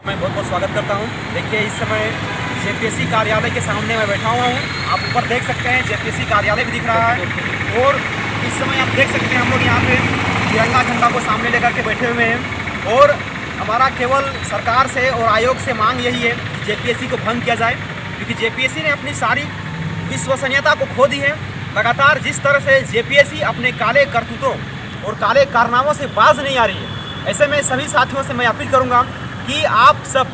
मैं बहुत बहुत स्वागत करता हूं। देखिए, इस समय जेपीएससी कार्यालय के सामने मैं बैठा हुआ हूं। आप ऊपर देख सकते हैं जेपीएससी कार्यालय भी दिख रहा है और इस समय आप देख सकते हैं हम लोग यहाँ पे तिरंगा झंडा को सामने लेकर के बैठे हुए हैं और हमारा केवल सरकार से और आयोग से मांग यही है कि जेपीएससी को भंग किया जाए, क्योंकि जेपीएससी ने अपनी सारी विश्वसनीयता को खो दी है। लगातार जिस तरह से जेपीएससी अपने काले करतूतों और काले कारनामों से बाज नहीं आ रही है, ऐसे में सभी साथियों से मैं अपील करूंगा कि आप सब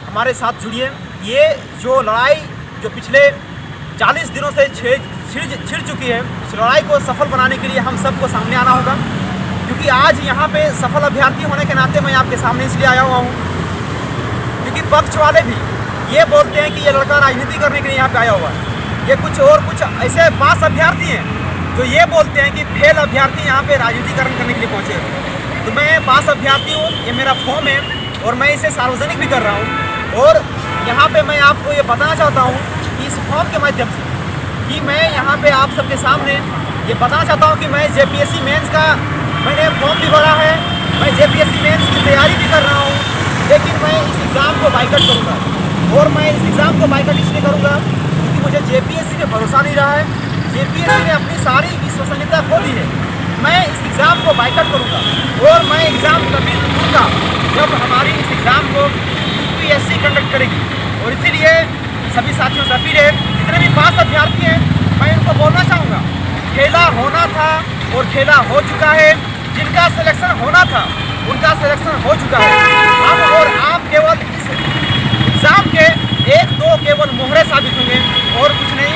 हमारे साथ जुड़िए। ये जो लड़ाई जो पिछले 40 दिनों से छिड़ चुकी है, उस लड़ाई को सफल बनाने के लिए हम सबको सामने आना होगा, क्योंकि आज यहाँ पे सफल अभ्यर्थी होने के नाते मैं आपके सामने इसलिए आया हुआ हूँ क्योंकि पक्ष वाले भी ये बोलते हैं कि ये लड़का राजनीति करने के लिए यहाँ पे आया हुआ है। ये कुछ ऐसे पास अभ्यर्थी हैं जो ये बोलते हैं कि फेल अभ्यर्थी यहाँ पे राजनीतिकरण करने के लिए पहुँचे हैं। तो मैं पास अभ्यर्थी हूँ, ये मेरा फॉर्म है और मैं इसे सार्वजनिक भी कर रहा हूँ। और यहाँ पे मैं आपको ये बताना चाहता हूँ कि इस फॉर्म के माध्यम से कि मैं यहाँ पे आप सबके सामने ये बताना चाहता हूँ कि मैं जेपीएससी मेंस का मैंने फॉर्म भी भरा है, मैं जेपीएससी मेंस की तैयारी भी कर रहा हूँ, लेकिन मैं इस एग्ज़ाम को बाइकआउट करूँगा। और मैं इस एग्ज़ाम को बाइकआउट इसलिए करूँगा क्योंकि मुझे जेपीएससी पे भरोसा नहीं रहा है। जेपीएससी ने अपनी सारी विश्वसनीयता खो दी है। मैं इस एग्ज़ाम को बाइकआउट करूँगा और मैं एग्ज़ाम तभी दूँगा जब हमारी इस एग्ज़ाम को यूपीएससी कंडक्ट करेगी। और इसीलिए सभी साथियों से अपील है, जितने भी पास अभ्यर्थी हैं मैं इनको बोलना चाहूँगा, खेला होना था और खेला हो चुका है। जिनका सिलेक्शन होना था उनका सिलेक्शन हो चुका है। हम और आप केवल इस एग्ज़ाम के 1-2 केवल मोहरे साबित होंगे और कुछ नहीं।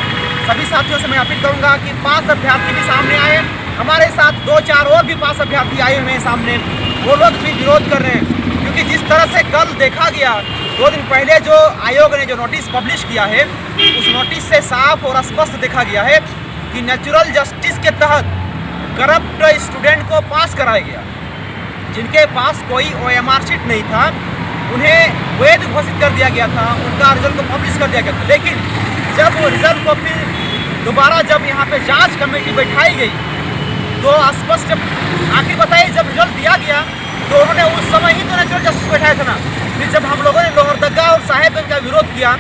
सभी साथियों से मैं अपील करूँगा कि पास अभ्यर्थी भी सामने आए, हमारे साथ 2-4 और भी पास अभ्यर्थी आए हुए हैं सामने, वो लोग भी विरोध कर रहे हैं। क्योंकि जिस तरह से कल देखा गया, 2 दिन पहले जो आयोग ने जो नोटिस पब्लिश किया है, उस नोटिस से साफ और स्पष्ट देखा गया है कि नेचुरल जस्टिस के तहत करप्ट स्टूडेंट को पास कराया गया। जिनके पास कोई OMR शीट नहीं था उन्हें वैध घोषित कर दिया गया था, उनका रिजल्ट को पब्लिश कर दिया गया था। लेकिन जब वो रिजल्ट को फिर दोबारा जब यहाँ पे जांच कमेटी बैठाई गई तो स्पष्ट आखिर बताइए, जब रिजल्ट दिया गया तो उन्होंने उस समय ही तो नेचुरल जस्टिस बैठाया था ना। फिर जब हम लोगों ने लोहरदगा और साहेबगंज का विरोध किया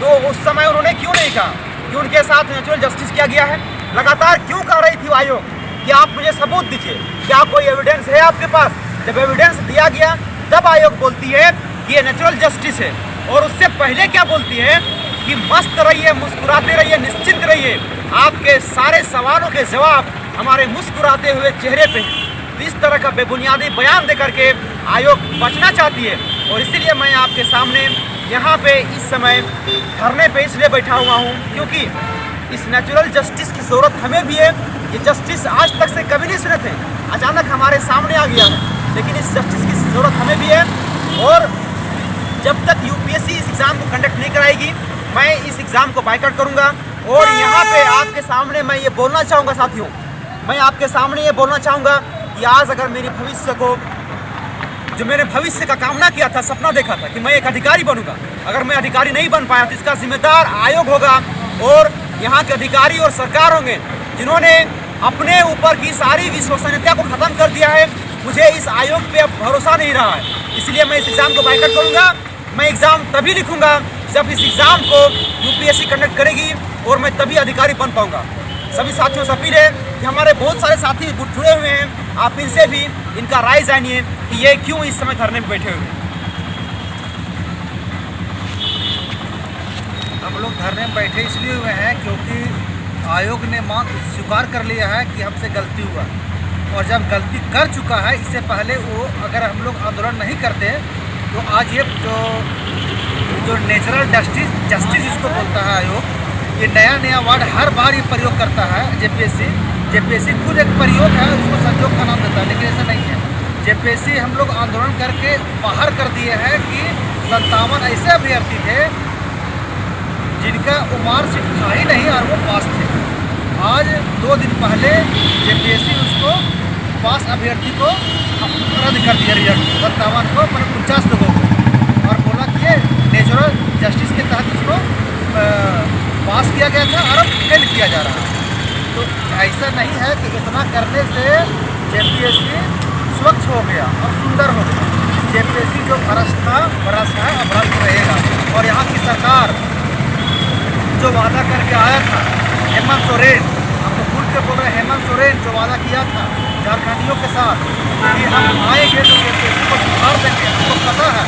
तो उस समय उन्होंने क्यों नहीं कहा कि उनके साथ नेचुरल जस्टिस किया गया है? लगातार क्यों कह रही थी आयोग कि आप मुझे सबूत दीजिए, क्या कोई एविडेंस है आपके पास? जब एविडेंस दिया गया तब आयोग बोलती है कि ये नेचुरल जस्टिस है। और उससे पहले क्या बोलती है कि मस्त रहिए, मुस्कुराते रहिए, निश्चिंत रहिए, आपके सारे सवालों के जवाब हमारे मुस्कुराते हुए चेहरे पे हैं। तो इस तरह का बेबुनियादी बयान देकर के आयोग बचना चाहती है। और इसीलिए मैं आपके सामने यहाँ पे इस समय धरने पे इसलिए बैठा हुआ हूँ क्योंकि इस नेचुरल जस्टिस की ज़रूरत हमें भी है। ये जस्टिस आज तक से कभी नहीं सुने थे, अचानक हमारे सामने आ गया है, लेकिन इस जस्टिस की ज़रूरत हमें भी है। और जब तक यूपीएससी इस एग्ज़ाम को कंडक्ट नहीं कराएगी, मैं इस एग्ज़ाम को बाइकआउट करूँगा। और यहाँ पे आपके सामने मैं ये बोलना चाहूँगा साथियों, मैं आपके सामने ये बोलना चाहूँगा कि आज अगर मेरे भविष्य को, जो मैंने भविष्य का कामना किया था, सपना देखा था कि मैं एक अधिकारी बनूंगा, अगर मैं अधिकारी नहीं बन पाया तो इसका जिम्मेदार आयोग होगा और यहाँ के अधिकारी और सरकार होंगे जिन्होंने अपने ऊपर की सारी विश्वसनीयता को ख़त्म कर दिया है। मुझे इस आयोग पे अब भरोसा नहीं रहा है, इसलिए मैं इस एग्ज़ाम को बाइकआउट करूँगा। मैं एग्ज़ाम तभी लिखूँगा जब इस एग्ज़ाम को यूपीएससी कंडक्ट करेगी और मैं तभी अधिकारी बन पाऊँगा। सभी साथियों से अपील है कि हमारे बहुत सारे साथी जुड़े हुए हैं, आप इनसे भी इनका राय जानिए कि ये क्यों इस समय धरने में बैठे हुए हैं। हम लोग धरने में बैठे इसलिए हुए हैं क्योंकि आयोग ने स्वीकार कर लिया है कि हमसे गलती हुआ, और जब गलती कर चुका है, इससे पहले वो अगर हम लोग आंदोलन नहीं करते तो आज ये जो नेचुरल जस्टिस जिसको बोलता है आयोग, ये नया वर्ड हर बार ये प्रयोग करता है। जेपीएससी खुद एक प्रयोग है, उसको संयोग का नाम देता है, लेकिन ऐसा नहीं है। जेपीएससी हम लोग आंदोलन करके बाहर कर दिए हैं कि 57 ऐसे अभ्यर्थी थे जिनका OMR शीट था ही नहीं और वो पास थे। आज 2 दिन पहले जेपीएससी उसको पास अभ्यर्थी को रद्द कर दिया, रिजल्ट 57 को, मतलब 49 लोगों को, और बोला कि ये नेचुरल जस्टिस के तहत उसको पास किया गया था और अब फेल किया जा रहा है। तो ऐसा नहीं है कि इतना करने से जेपीएससी स्वच्छ हो गया और सुंदर हो गया। जेपीएससी जो भ्रष्ट था, भ्रष्ट है और भ्रष्ट रहेगा। और यहाँ की सरकार जो वादा करके आया था, हेमंत सोरेन, हम तो भूल के बोल रहे हैं, हेमंत सोरेन जो वादा किया था झारखंडियों के साथ कि हम आएंगे तो जेपीएससी को सुधार देंगे, हमको पता है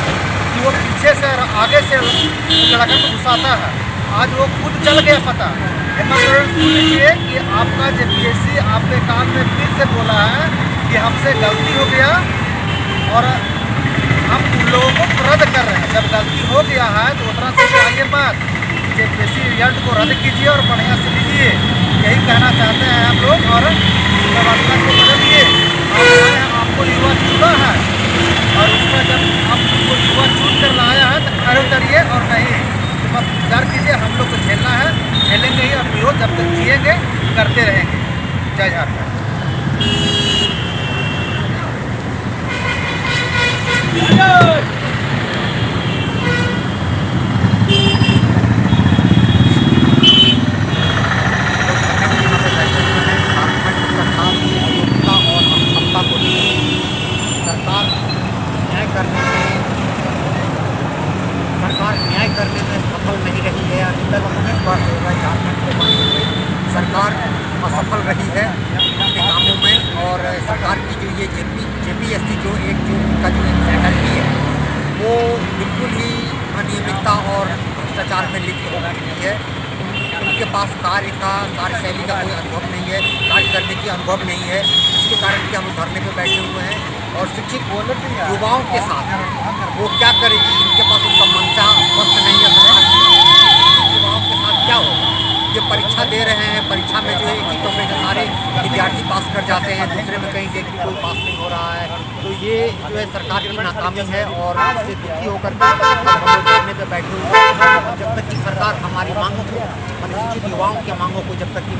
कि वो पीछे से और आगे से लड़ाकर को घुसाता है। आज वो खुद चल गया पता। हेमंत सोरेन सुनिए कि आपका जेपीएससी आपके कान में फिर से बोला है कि हमसे गलती हो गया और हम उन लोगों को रद्द कर रहे हैं। जब गलती हो गया है तो उतना से आइए बात, जेपीएससी रिजल्ट को रद्द कीजिए और बढ़िया से लीजिए, यही कहना चाहते हैं हम लोग। और इस व्यवस्था को बदलिए। आपको युवा चुना है और उसका जब आपको युवा चुन कर लाया है तो खड़े उतरिए, और नहीं तो बस इंतजार कीजिए। हम लोग को झेलना है, झेलेंगे ही, और विरोध जब तक जिएंगे करते रहेंगे। जय झारखंड। सरकार न्याय करने में सफल नहीं रही है। अभी तक 19 वर्ष हो गए झारखंड को मांगे हुए। सरकार असफल रही है अपने कामों में। और सरकार की जो ये जेपीएससी जो उनका जो एक फैकल्टी है वो बिल्कुल ही अनियमितता और भ्रष्टाचार में लिप्त हो चुकी है। उनके पास कार्यशैली का कोई अनुभव नहीं है, कार्य करने की अनुभव नहीं है, जिसके कारण कि हम धरने पर बैठे हुए हैं। और शिक्षित युवाओं के साथ वो क्या करेगी, इनके पास उनका मंशा स्पष्ट नहीं है। युवाओं के साथ क्या होगा? ये परीक्षा दे रहे हैं, परीक्षा में जो है कि कमरे के सारे विद्यार्थी पास कर जाते हैं, दूसरे में कहीं से कोई पास नहीं हो रहा है। तो ये जो है सरकार की नाकामी है और इससे दुखी होकर हम लोग धरने पर बैठे हुए हैं। जब तक कि सरकार हमारी मांगों को, शिक्षित युवाओं की मांगों को जब तक कि